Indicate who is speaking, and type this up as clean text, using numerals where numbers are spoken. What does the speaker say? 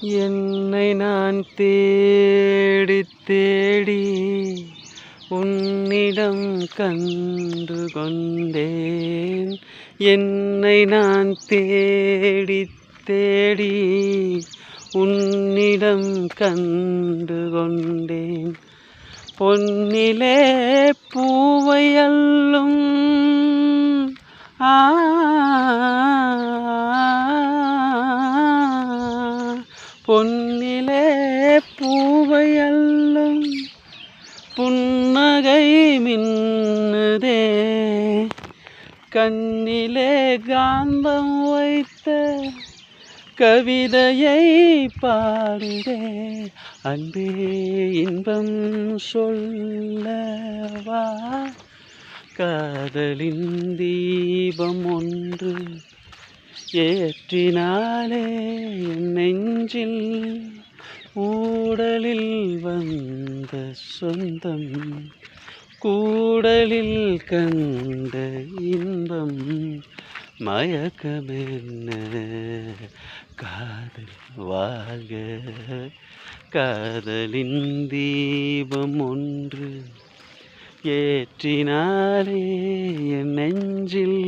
Speaker 1: என்னை நான் தேடி தேடி உன்னிடம் கண்டு கொண்டேன். என்னை நான் தேடி தேடி உன்னிடம் கண்டு கொண்டேன். பொன்னிலே பூவை அள்ளும் பொன்னிலே பூவை அள்ளும் புன்னகை மின்னுதே. கண்ணிலே காந்தம் வைத்த கவிதையை பாடுதே. அன்பே இன்பம் சொல்லவா, காதலின் தீபம் ஒன்று ஏற்றினாலே என் நெஞ்சில் ஊடலில் வந்த சொந்தம், கூடலில் கண்ட இன்பம், மயக்கமென்ன காதல் வாழ்க. காதலின் தீபம் ஒன்று ஏற்றினாலே என் நெஞ்சில்